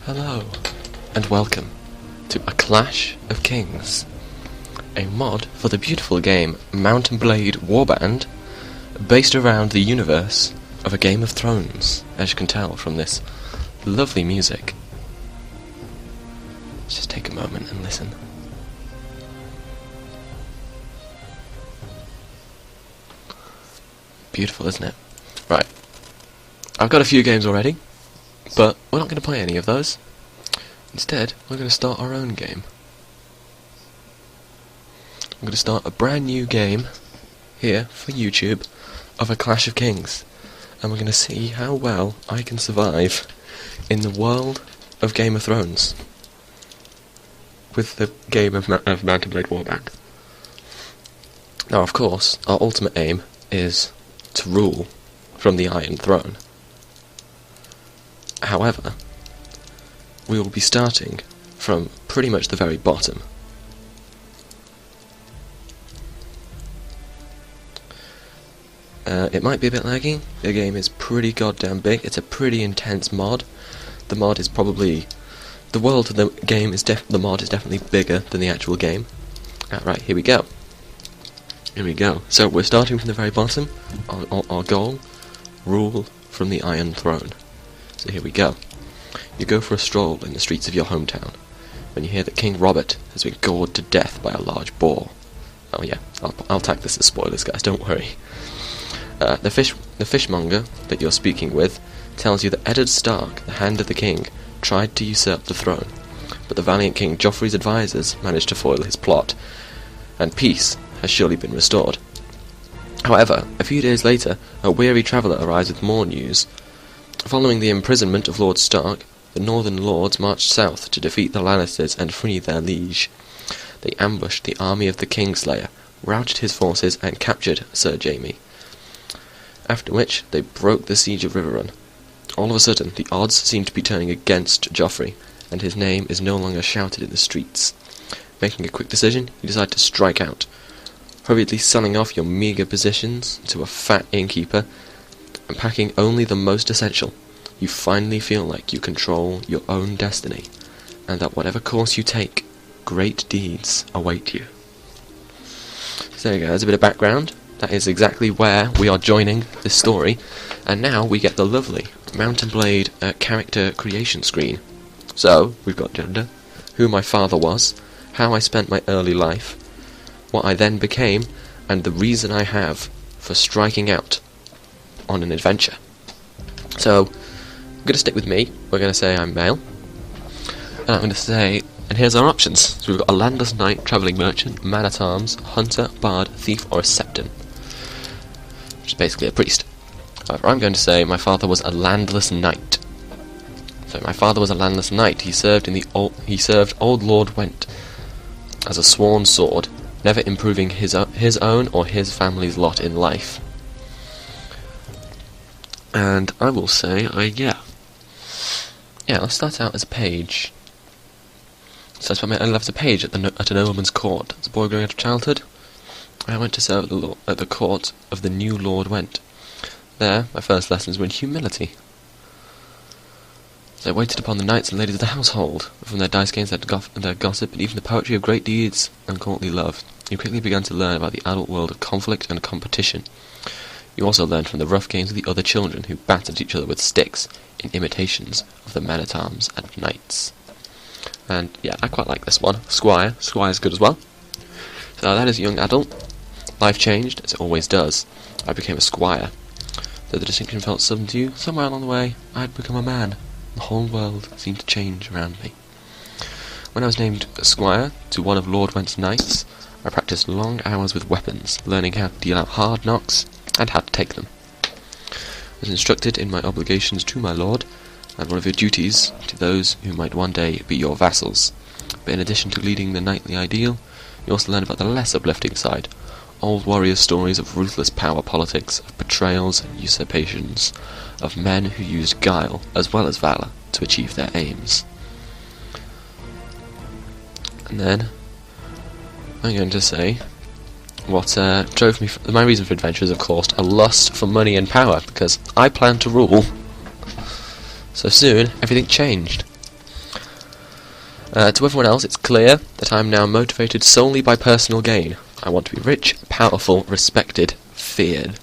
Hello, and welcome to A Clash of Kings, a mod for the beautiful game Mount and Blade Warband, based around the universe of A Game of Thrones, as you can tell from this lovely music. Let's just take a moment and listen. Beautiful, isn't it? Right, I've got a few games already, but we're not going to play any of those. Instead, we're going to start our own game. I'm going to start a brand new game here for YouTube of A Clash of Kings, and we're going to see how well I can survive in the world of Game of Thrones with the game of Mount and Blade Warband. Now, of course, our ultimate aim is to rule from the Iron Throne. However, we will be starting from pretty much the very bottom. It might be a bit laggy. The game is pretty goddamn big. It's a pretty intense mod. The mod is probably... the world of the game is the mod is definitely bigger than the actual game. Right, here we go. Here we go. So we're starting from the very bottom. Our goal, rule from the Iron Throne. So here we go. You go for a stroll in the streets of your hometown when you hear that King Robert has been gored to death by a large boar. Oh yeah, I'll tag this as spoilers, guys, don't worry. The fishmonger that you're speaking with tells you that Eddard Stark, the Hand of the King, tried to usurp the throne, but the valiant King Joffrey's advisors managed to foil his plot, and peace has surely been restored. However, a few days later, a weary traveller arrives with more news. Following the imprisonment of Lord Stark, the Northern Lords marched south to defeat the Lannisters and free their liege. They ambushed the army of the Kingslayer, routed his forces and captured Sir Jaime. After which, they broke the siege of Riverrun. All of a sudden, the odds seem to be turning against Joffrey, and his name is no longer shouted in the streets. Making a quick decision, you decide to strike out, hurriedly selling off your meagre positions to a fat innkeeper, and packing only the most essential. You finally feel like you control your own destiny, and that whatever course you take, great deeds await you. So there you go, there's a bit of background. That is exactly where we are joining this story, and now we get the lovely Mount and Blade character creation screen. So, we've got gender, who my father was, how I spent my early life, what I then became, and the reason I have for striking out on an adventure. So, I'm going to stick with me. We're going to say I'm male. And I'm going to say, and here's our options. So we've got a landless knight, travelling merchant, man-at-arms, hunter, bard, thief, or a septon. Which is basically a priest. However, I'm going to say my father was a landless knight. So my father was a landless knight. He served Old Lord Went as a sworn sword, never improving his own or his family's lot in life. And I will say, let's start out as a page. So I spent my early life as a page at a nobleman's court. As a boy growing out of childhood, I went to serve at the court of the new Lord Went. There, my first lessons were in humility. So I waited upon the knights and ladies of the household, from their dice games, their gossip, and even the poetry of great deeds and courtly love. You quickly began to learn about the adult world of conflict and competition. You also learned from the rough games of the other children who battered each other with sticks in imitations of the men-at-arms and knights. And yeah, I quite like this one. Squire's good as well. So that is a young adult. Life changed, as it always does. I became a squire. Though the distinction felt sudden to you, somewhere along the way, I had become a man. The whole world seemed to change around me. When I was named a squire to one of Lord Went's knights, I practiced long hours with weapons, learning how to deal out hard knocks and how to take them. I was instructed in my obligations to my lord, and one of your duties to those who might one day be your vassals. But in addition to leading the knightly ideal, you also learn about the less uplifting side, old warrior stories of ruthless power politics, of betrayals and usurpations, of men who used guile as well as valour to achieve their aims. And then, I'm going to say, what drove me... my reason for adventure is, of course, a lust for money and power, because I plan to rule. So soon, everything changed. To everyone else, it's clear that I'm now motivated solely by personal gain. I want to be rich, powerful, respected, feared.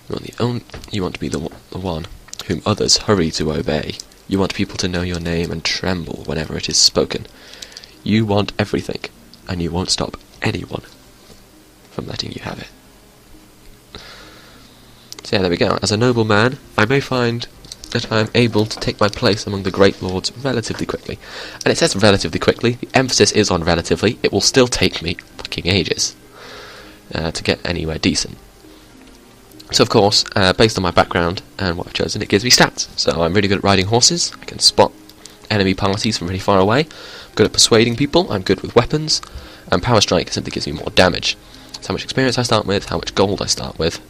You want to be the one whom others hurry to obey. You want people to know your name and tremble whenever it is spoken. You want everything, and you won't stop anyone from letting you have it. So yeah, there we go. As a noble man, I may find that I am able to take my place among the great lords relatively quickly. And it says relatively quickly, the emphasis is on relatively. It will still take me fucking ages to get anywhere decent. So of course, based on my background and what I've chosen, it gives me stats. So I'm really good at riding horses, I can spot enemy parties from really far away, I'm good at persuading people, I'm good with weapons, and Power Strike simply gives me more damage. It's how much experience I start with, how much gold I start with,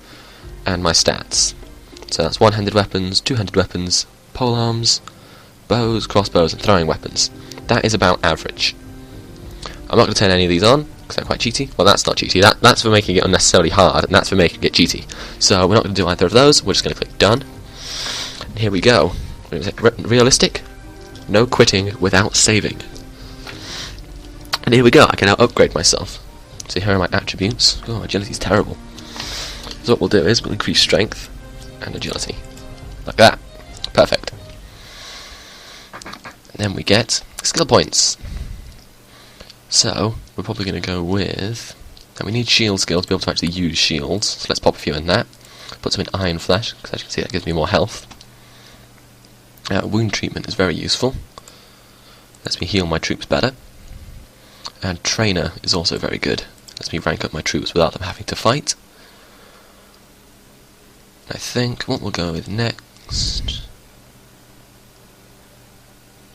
and my stats. So that's one-handed weapons, two-handed weapons, polearms, bows, crossbows, and throwing weapons. That is about average. I'm not going to turn any of these on, because they're quite cheaty. Well, that's not cheaty, that's for making it unnecessarily hard, and that's for making it cheaty. So we're not going to do either of those, we're just going to click done. And here we go. Realistic? No quitting without saving. And here we go, I can now upgrade myself. So here are my attributes. Oh, agility's terrible. So what we'll do is we'll increase strength and agility. Like that. Perfect. And then we get skill points. So, we're probably going to go with... Now we need shield skill to be able to actually use shields, so let's pop a few in that. Put some in Iron Flesh, because as you can see that gives me more health. Wound treatment is very useful. Lets me heal my troops better. And Trainer is also very good. Lets me rank up my troops without them having to fight. I think what we'll go with next...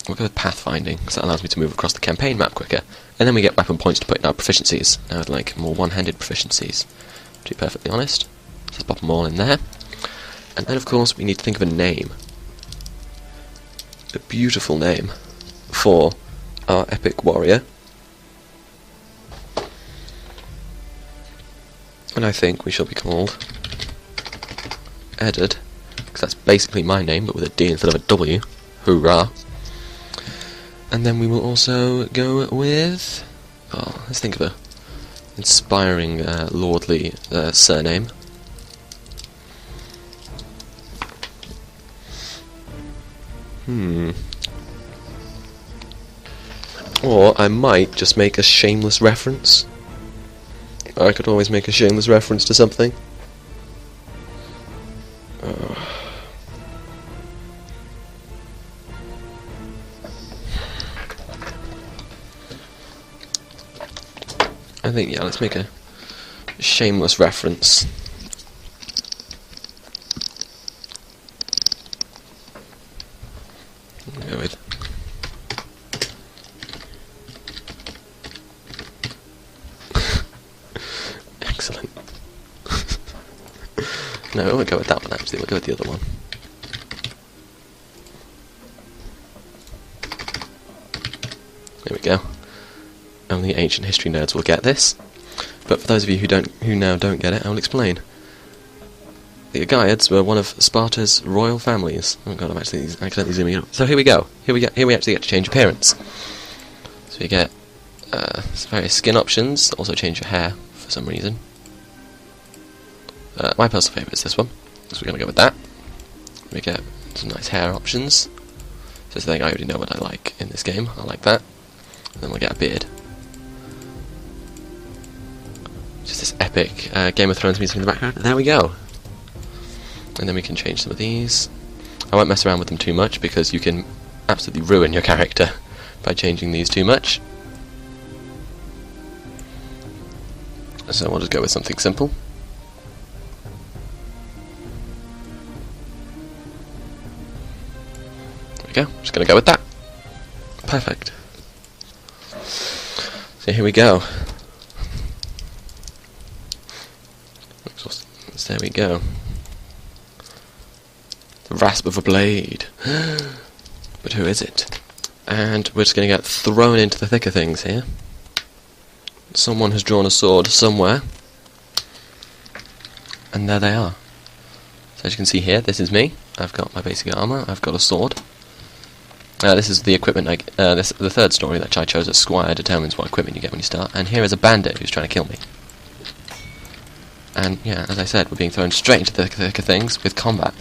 We'll go with Pathfinding, because that allows me to move across the campaign map quicker. And then we get weapon points to put in our proficiencies. Now I'd like more one-handed proficiencies, to be perfectly honest. So let's pop them all in there. And then of course we need to think of a name. A beautiful name for our epic warrior. And I think we shall be called Eddard, because that's basically my name, but with a D instead of a W. Hoorah! And then we will also go with... Oh, let's think of a inspiring, lordly surname. Or I might just make a shameless reference. I could always make a shameless reference to something. I think, yeah, let's make a shameless reference. Go with excellent. No, we won't go with that one actually, we'll go with the other one. There we go. Only ancient history nerds will get this, but for those of you who now don't get it, I will explain. The Argaians were one of Sparta's royal families. Oh god, I'm actually accidentally zooming out. So here we go. Here we actually get to change appearance. So you get various skin options. Also change your hair for some reason. My personal favourite is this one, so we're going to go with that. We get some nice hair options. So it's the thing I already know what I like in this game. I like that. And then we'll get a beard. Just this epic Game of Thrones music in the background, and there we go. And then we can change some of these. I won't mess around with them too much because you can absolutely ruin your character by changing these too much. So we'll just go with something simple. There we go, just going to go with that. Perfect. So here we go. There we go. The rasp of a blade. But who is it? And we're just going to get thrown into the thick of things here. Someone has drawn a sword somewhere. And there they are. So as you can see here, this is me. I've got my basic armour, I've got a sword. This is the equipment. The third story that I chose as Squire determines what equipment you get when you start. And here is a bandit who's trying to kill me. And yeah, as I said, we're being thrown straight into the thick of things with combat.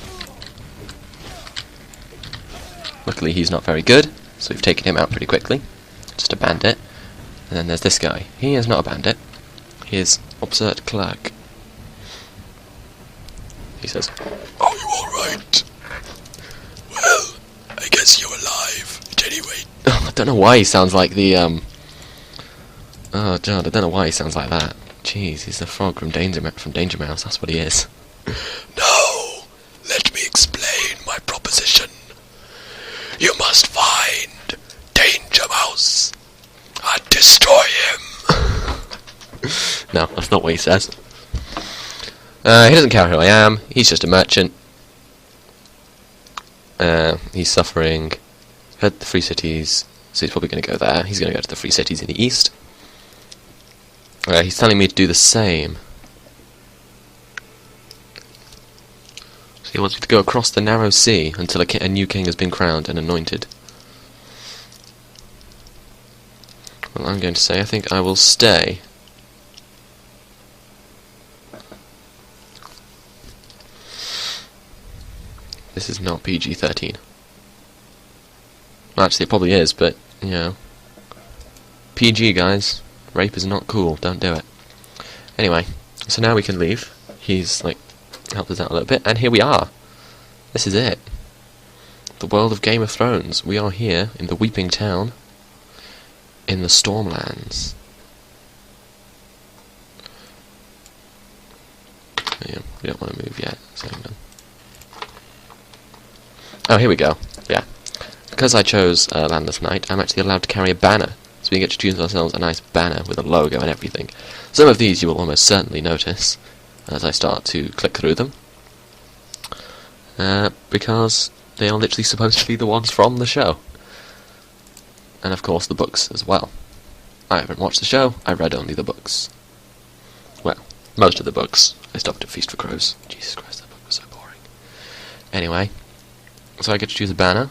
Luckily, he's not very good, so we've taken him out pretty quickly. Just a bandit. And then there's this guy. He is not a bandit. He is Obsert Clerk. He says, "Are you alright? Well, I guess you're alive, at any rate." Oh, I don't know why he sounds like the, Oh, God, I don't know why he sounds like that. Jeez, he's the frog from Danger Mouse, that's what he is. "Now, let me explain my proposition. You must find Danger Mouse and destroy him." No, that's not what he says. He doesn't care who I am, he's just a merchant. He's suffering. Heard the Free Cities, so he's probably going to go there. He's going to go to the Free Cities in the east. He's telling me to do the same. So he wants me to go across the narrow sea until a new king has been crowned and anointed. Well, I'm going to say I think I will stay. This is not PG-13. Well, actually, it probably is, but, you know. PG, guys. Rape is not cool. Don't do it. Anyway, so now we can leave. He's, like, helped us out a little bit. And here we are. This is it. The world of Game of Thrones. We are here in the Weeping Town. In the Stormlands. Yeah, we don't want to move yet. So hang on. Oh, here we go. Yeah. Because I chose Landless Knight, I'm actually allowed to carry a banner. So we get to choose ourselves a nice banner with a logo and everything. Some of these you will almost certainly notice as I start to click through them. Because they are literally supposed to be the ones from the show. And of course the books as well. I haven't watched the show, I read only the books. Well, most of the books. I stopped at Feast for Crows. Jesus Christ, that book was so boring. Anyway. So I get to choose a banner.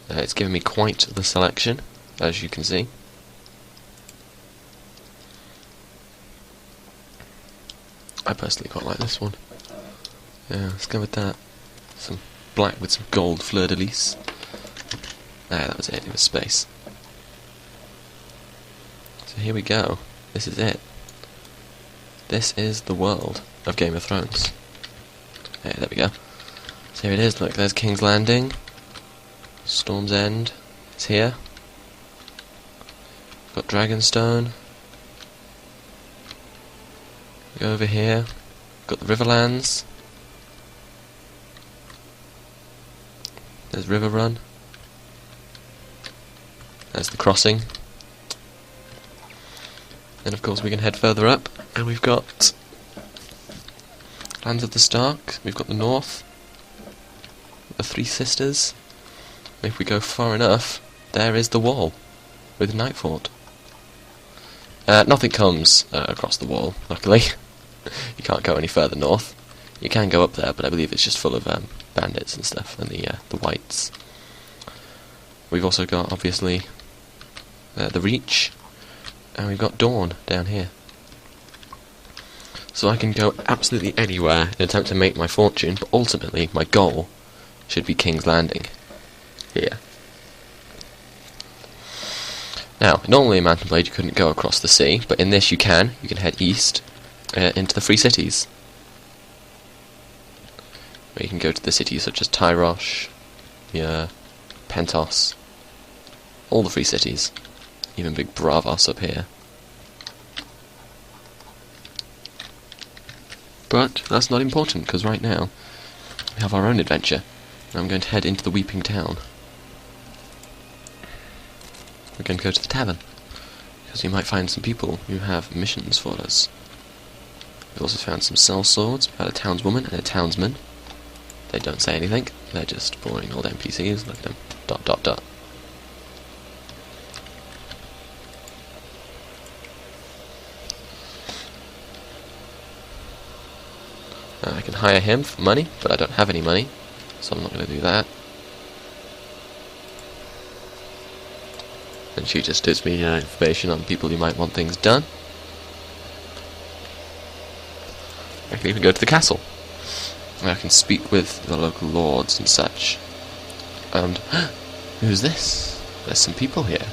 It's given me quite the selection, as you can see. I personally quite like this one. Yeah, let's go with that. Some black with some gold fleur-de-lis. Ah, that was it. It was space. So here we go. This is it. This is the world of Game of Thrones. Yeah, there we go. So here it is, look, there's King's Landing. Storm's End. It's here. Got Dragonstone. Go over here. Got the Riverlands. There's River Run. There's the crossing. Then of course we can head further up, and we've got Lands of the Stark, we've got the North, the Three Sisters. If we go far enough, there is the Wall, with Nightfort. Nothing comes across the Wall, luckily. You can't go any further north. You can go up there, but I believe it's just full of bandits and stuff, and the Whites. We've also got, obviously, the Reach, and we've got Dawn down here. So I can go absolutely anywhere in an attempt to make my fortune, but ultimately my goal should be King's Landing. Here. Now, normally in Mount and Blade you couldn't go across the sea, but in this you can. You can head east into the Free Cities. Where you can go to the cities such as Tyrosh, Pentos, all the Free Cities. Even Big Bravos up here. But that's not important, because right now we have our own adventure. And I'm going to head into the Weeping Town. We're going to go to the tavern, because we might find some people who have missions for us. We've also found some sellswords. We've had a townswoman and a townsman. They don't say anything, they're just boring old NPCs. Look at them. ... I can hire him for money, but I don't have any money, so I'm not going to do that. and she just gives me information on people who might want things done. I can even go to the castle. I can speak with the local lords and such. And who's this? There's some people here.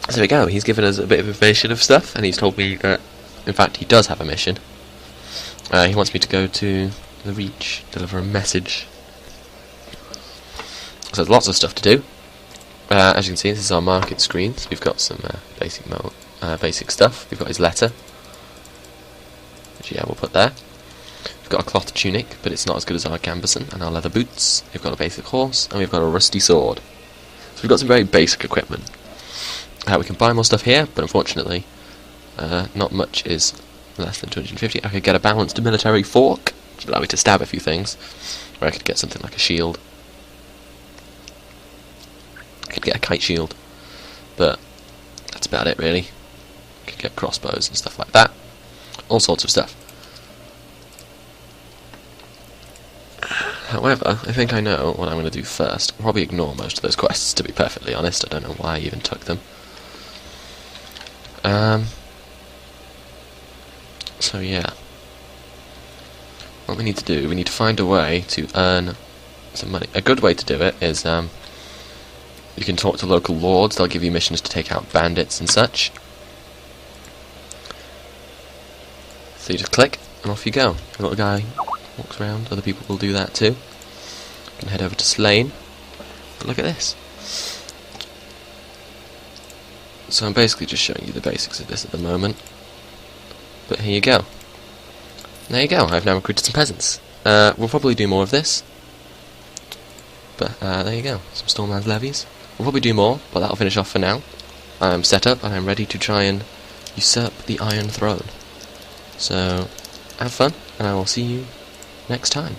So there we go, he's given us a bit of information of stuff, and he's told me that, in fact, he does have a mission. He wants me to go to the Reach, deliver a message. So there's lots of stuff to do. As you can see, this is our market screens. We've got some basic stuff. We've got his letter, which, yeah, we'll put there. We've got a cloth tunic, but it's not as good as our gambeson, and our leather boots. We've got a basic horse, and we've got a rusty sword. So we've got some very basic equipment. We can buy more stuff here, but unfortunately, not much is less than 250. I could get a balanced military fork, which would allow me to stab a few things. Or I could get something like a shield. I could get a kite shield, but that's about it really. I could get crossbows and stuff like that. All sorts of stuff. However, I think I know what I'm going to do first. I'll probably ignore most of those quests, to be perfectly honest. I don't know why I even took them. So yeah, what we need to do, we need to find a way to earn some money. A good way to do it is, you can talk to local lords, they'll give you missions to take out bandits and such. So you just click, and off you go. The little guy walks around, other people will do that too. You can head over to Slane, but look at this. So I'm basically just showing you the basics of this at the moment. But here you go. There you go, I've now recruited some peasants. We'll probably do more of this. But there you go, some Stormlands levies. We'll probably do more, but that'll finish off for now. I'm set up and I'm ready to try and usurp the Iron Throne. So, have fun, and I will see you next time.